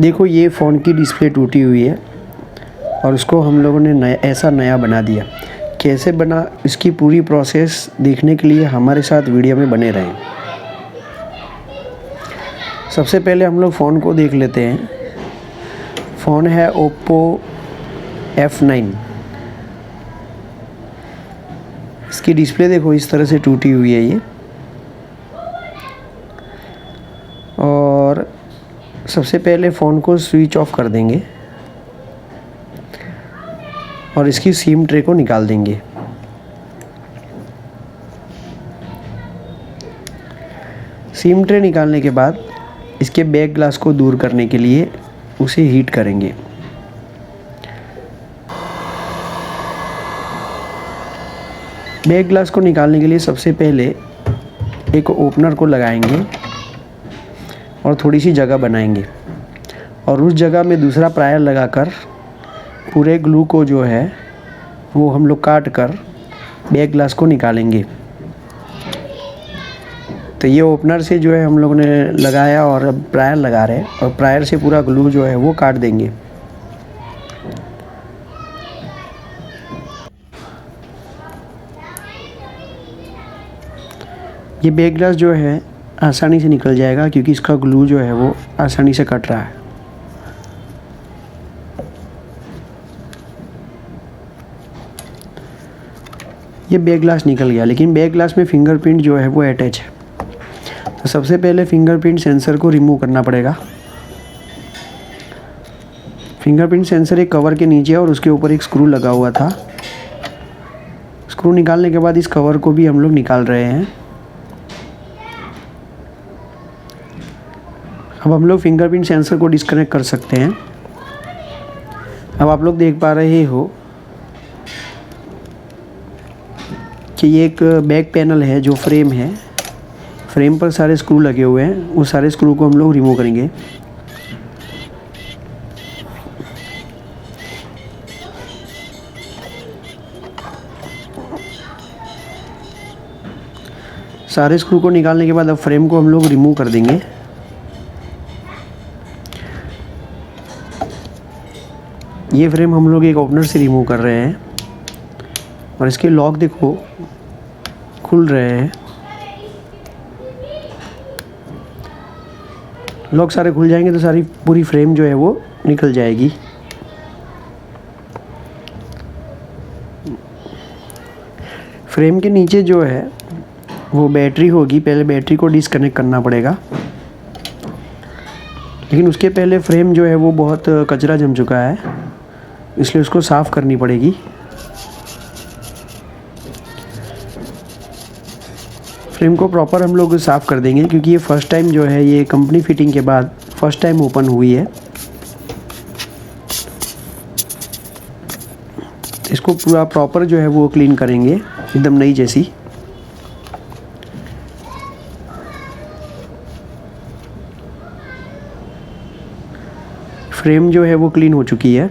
देखो ये फ़ोन की डिस्प्ले टूटी हुई है और उसको हम लोगों ने नया बना दिया। कैसे बना इसकी पूरी प्रोसेस देखने के लिए हमारे साथ वीडियो में बने रहें। सबसे पहले हम लोग फ़ोन को देख लेते हैं। फ़ोन है ओप्पो F9। इसकी डिस्प्ले देखो इस तरह से टूटी हुई है ये। और सबसे पहले फ़ोन को स्विच ऑफ कर देंगे और इसकी सिम ट्रे को निकाल देंगे। सिम ट्रे निकालने के बाद इसके बैक ग्लास को दूर करने के लिए उसे हीट करेंगे। बैक ग्लास को निकालने के लिए सबसे पहले एक ओपनर को लगाएंगे और थोड़ी सी जगह बनाएंगे और उस जगह में दूसरा प्रायर लगाकर पूरे ग्लू को जो है वो हम लोग काट कर बैक ग्लास को निकालेंगे। तो ये ओपनर से जो है हम लोगों ने लगाया और अब प्रायर लगा रहे हैं और प्रायर से पूरा ग्लू जो है वो काट देंगे। ये बैक ग्लास जो है आसानी से निकल जाएगा क्योंकि इसका ग्लू जो है वो आसानी से कट रहा है। ये बैक ग्लास निकल गया, लेकिन बैक ग्लास में फिंगरप्रिंट जो है वो अटैच है। तो सबसे पहले फिंगरप्रिंट सेंसर को रिमूव करना पड़ेगा। फिंगरप्रिंट सेंसर एक कवर के नीचे और उसके ऊपर एक स्क्रू लगा हुआ था। स्क्रू निकालने के बाद इस कवर को भी हम लोग निकाल रहे हैं। अब हम लोग फिंगरप्रिंट सेंसर को डिस्कनेक्ट कर सकते हैं। अब आप लोग देख पा रहे हो कि ये एक बैक पैनल है जो फ्रेम है। फ्रेम पर सारे स्क्रू लगे हुए हैं, वो सारे स्क्रू को हम लोग रिमूव करेंगे। सारे स्क्रू को निकालने के बाद अब फ्रेम को हम लोग रिमूव कर देंगे। ये फ्रेम हम लोग एक ओपनर से रिमूव कर रहे हैं और इसके लॉक देखो खुल रहे हैं। लॉक सारे खुल जाएंगे तो सारी पूरी फ्रेम जो है वो निकल जाएगी। फ्रेम के नीचे जो है वो बैटरी होगी। पहले बैटरी को डिस्कनेक्ट करना पड़ेगा, लेकिन उसके पहले फ्रेम जो है वो बहुत कचरा जम चुका है, इसलिए उसको साफ़ करनी पड़ेगी। फ्रेम को प्रॉपर हम लोग साफ़ कर देंगे क्योंकि ये फ़र्स्ट टाइम जो है ये कंपनी फिटिंग के बाद फ़र्स्ट टाइम ओपन हुई है। इसको पूरा प्रॉपर जो है वो क्लीन करेंगे एकदम नई जैसी। फ्रेम जो है वो क्लीन हो चुकी है।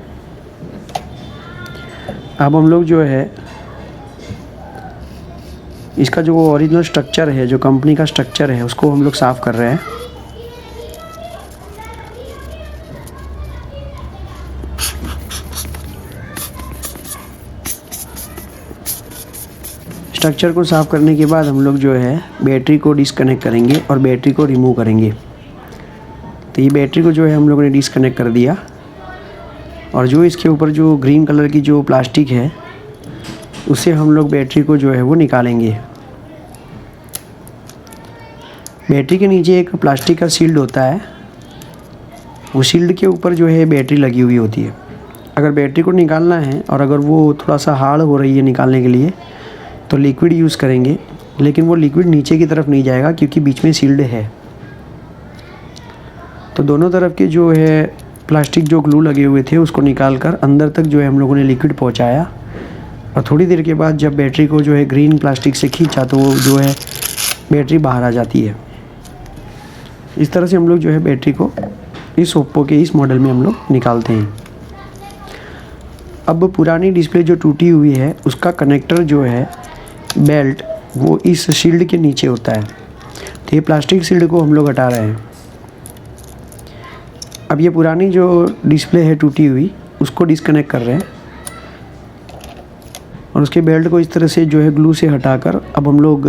अब हम लोग जो है इसका जो ओरिजिनल स्ट्रक्चर है, जो कंपनी का स्ट्रक्चर है, उसको हम लोग साफ़ कर रहे हैं। स्ट्रक्चर को साफ़ करने के बाद हम लोग जो है बैटरी को डिस्कनेक्ट करेंगे और बैटरी को रिमूव करेंगे। तो ये बैटरी को जो है हम लोगों ने डिस्कनेक्ट कर दिया और जो इसके ऊपर जो ग्रीन कलर की जो प्लास्टिक है उससे हम लोग बैटरी को जो है वो निकालेंगे। बैटरी के नीचे एक प्लास्टिक का शील्ड होता है, वो शील्ड के ऊपर जो है बैटरी लगी हुई होती है। अगर बैटरी को निकालना है और अगर वो थोड़ा सा हार्ड हो रही है निकालने के लिए तो लिक्विड यूज़ करेंगे, लेकिन वो लिक्विड नीचे की तरफ नहीं जाएगा क्योंकि बीच में शील्ड है। तो दोनों तरफ के जो है प्लास्टिक जो ग्लू लगे हुए थे उसको निकाल कर अंदर तक जो है हम लोगों ने लिक्विड पहुंचाया और थोड़ी देर के बाद जब बैटरी को जो है ग्रीन प्लास्टिक से खींचा तो वो जो है बैटरी बाहर आ जाती है। इस तरह से हम लोग जो है बैटरी को इस ओप्पो के इस मॉडल में हम लोग निकालते हैं। अब पुरानी डिस्प्ले जो टूटी हुई है उसका कनेक्टर जो है बेल्ट वो इस शील्ड के नीचे होता है। तो ये प्लास्टिक शील्ड को हम लोग हटा रहे हैं। अब ये पुरानी जो डिस्प्ले है टूटी हुई, उसको डिस्कनेक्ट कर रहे हैं और उसके बेल्ट को इस तरह से जो है ग्लू से हटाकर अब हम लोग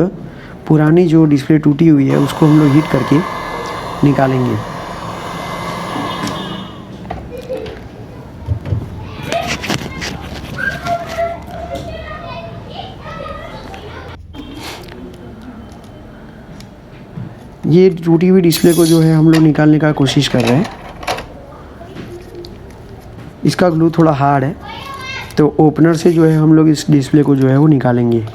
पुरानी जो डिस्प्ले टूटी हुई है उसको हम लोग हीट करके निकालेंगे। ये टूटी हुई डिस्प्ले को जो है हम लोग निकालने का कोशिश कर रहे हैं। इसका ग्लू थोड़ा हार्ड है, तो ओपनर से जो है हम लोग इस डिस्प्ले को जो है वो निकालेंगे।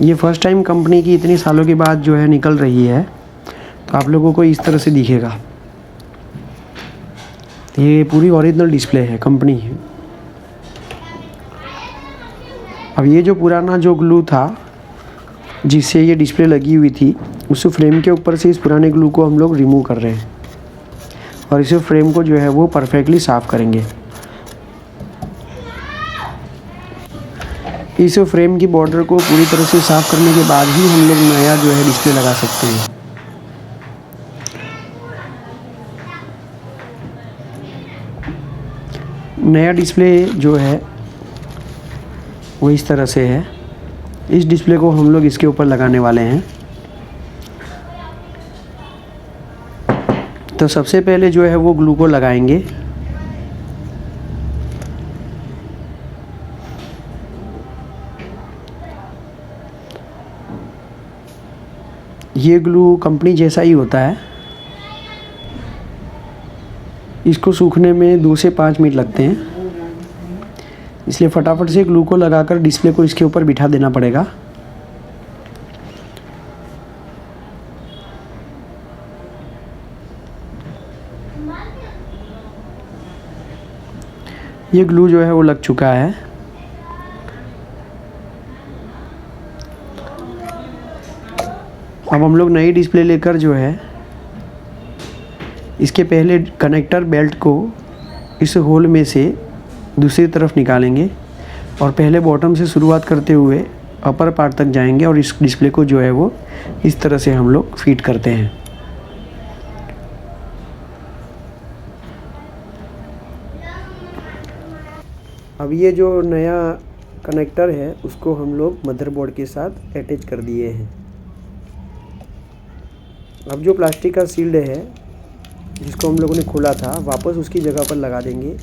ये फर्स्ट टाइम कंपनी की इतने सालों के बाद जो है निकल रही है, तो आप लोगों को इस तरह से दिखेगा। ये पूरी ओरिजिनल डिस्प्ले है कंपनी है। अब ये जो पुराना जो ग्लू था जिससे ये डिस्प्ले लगी हुई थी, उस फ्रेम के ऊपर से इस पुराने ग्लू को हम लोग रिमूव कर रहे हैं और इस फ्रेम को जो है वो परफेक्टली साफ़ करेंगे। इस फ्रेम की बॉर्डर को पूरी तरह से साफ़ करने के बाद ही हम लोग नया जो है डिस्प्ले लगा सकते हैं। नया डिस्प्ले जो है वो इस तरह से है। इस डिस्प्ले को हम लोग इसके ऊपर लगाने वाले हैं। तो सबसे पहले जो है वो ग्लू को लगाएंगे। ये ग्लू कंपनी जैसा ही होता है। इसको सूखने में 2 से 5 मिनट लगते हैं, इसलिए फटाफट से ग्लू को लगाकर डिस्प्ले को इसके ऊपर बिठा देना पड़ेगा। ये ग्लू जो है वो लग चुका है। अब हम लोग नई डिस्प्ले लेकर जो है इसके पहले कनेक्टर बेल्ट को इस होल में से दूसरी तरफ निकालेंगे और पहले बॉटम से शुरुआत करते हुए अपर पार्ट तक जाएंगे और इस डिस्प्ले को जो है वो इस तरह से हम लोग फिट करते हैं। अब ये जो नया कनेक्टर है उसको हम लोग मदरबोर्ड के साथ अटैच कर दिए हैं। अब जो प्लास्टिक का सील्ड है जिसको हम लोगों ने खोला था, वापस उसकी जगह पर लगा देंगे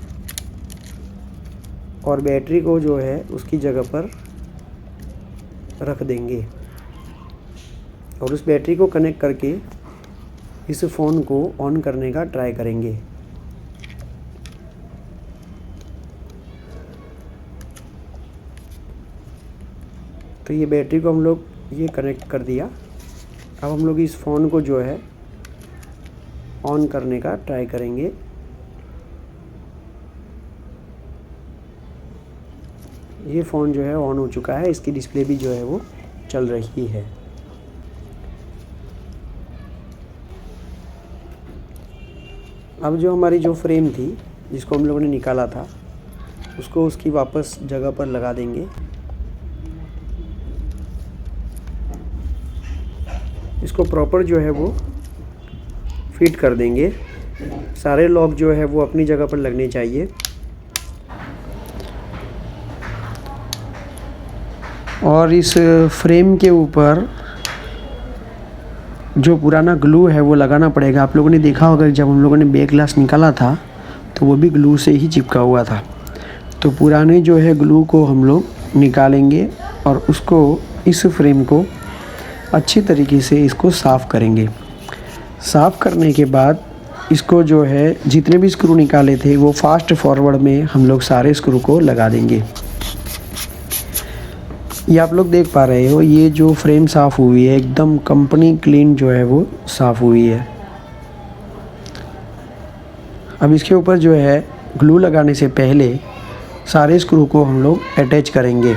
और बैटरी को जो है उसकी जगह पर रख देंगे और उस बैटरी को कनेक्ट करके इस फ़ोन को ऑन करने का ट्राई करेंगे। तो ये बैटरी को हम लोग ये कनेक्ट कर दिया। अब हम लोग इस फ़ोन को जो है ऑन करने का ट्राई करेंगे। ये फ़ोन जो है ऑन हो चुका है, इसकी डिस्प्ले भी जो है वो चल रही है। अब जो हमारी जो फ्रेम थी जिसको हम लोगों ने निकाला था उसको उसकी वापस जगह पर लगा देंगे। इसको प्रॉपर जो है वो फिट कर देंगे। सारे लॉक जो है वो अपनी जगह पर लगने चाहिए। और इस फ्रेम के ऊपर जो पुराना ग्लू है वो लगाना पड़ेगा। आप लोगों ने देखा होगा जब हम लोगों ने बैक ग्लास निकाला था तो वो भी ग्लू से ही चिपका हुआ था। तो पुराने जो है ग्लू को हम लोग निकालेंगे और उसको इस फ्रेम को अच्छी तरीके से इसको साफ़ करेंगे। साफ़ करने के बाद इसको जो है जितने भी स्क्रू निकाले थे वो फास्ट फॉरवर्ड में हम लोग सारे स्क्रू को लगा देंगे। ये आप लोग देख पा रहे हो, ये जो फ्रेम साफ़ हुई है एकदम कंपनी क्लीन जो है वो साफ़ हुई है। अब इसके ऊपर जो है ग्लू लगाने से पहले सारे स्क्रू को हम लोग अटैच करेंगे।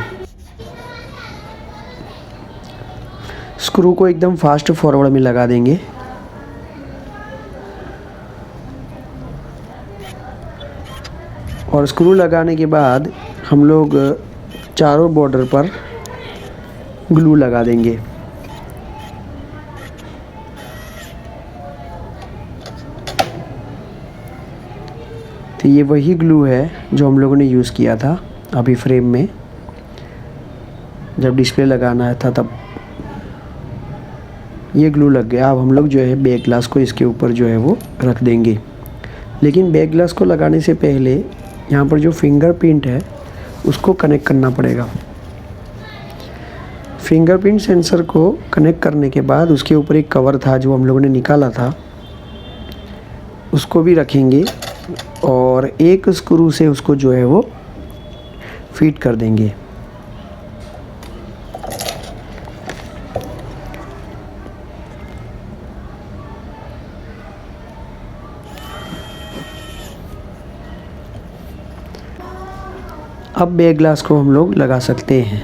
स्क्रू को एकदम फास्ट फॉरवर्ड में लगा देंगे। और स्क्रू लगाने के बाद हम लोग चारों बॉर्डर पर ग्लू लगा देंगे। तो ये वही ग्लू है जो हम लोगों ने यूज़ किया था अभी फ्रेम में, जब डिस्प्ले लगाना था तब ये ग्लू लग गया। अब हम लोग जो है बैक ग्लास को इसके ऊपर जो है वो रख देंगे। लेकिन बैक ग्लास को लगाने से पहले यहाँ पर जो फिंगरप्रिंट है उसको कनेक्ट करना पड़ेगा। फिंगरप्रिंट सेंसर को कनेक्ट करने के बाद उसके ऊपर एक कवर था जो हम लोगों ने निकाला था, उसको भी रखेंगे और एक स्क्रू से उसको जो है वो फिट कर देंगे। अब बैक ग्लास को हम लोग लगा सकते हैं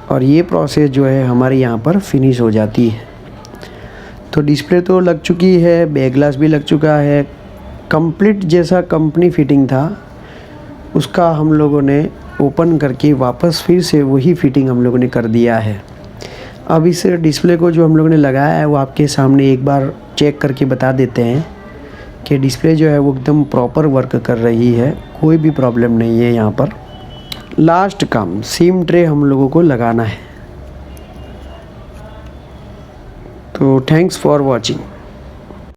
और ये प्रोसेस जो है हमारे यहाँ पर फिनिश हो जाती है। तो डिस्प्ले तो लग चुकी है, बैक ग्लास भी लग चुका है। कंप्लीट जैसा कंपनी फिटिंग था उसका हम लोगों ने ओपन करके वापस फिर से वही फिटिंग हम लोगों ने कर दिया है। अब इस डिस्प्ले को जो हम लोगों ने लगाया है वो आपके सामने एक बार चेक करके बता देते हैं कि डिस्प्ले जो है वो एकदम प्रॉपर वर्क कर रही है, कोई भी प्रॉब्लम नहीं है यहाँ पर। लास्ट काम सिम ट्रे हम लोगों को लगाना है। तो थैंक्स फॉर वॉचिंग।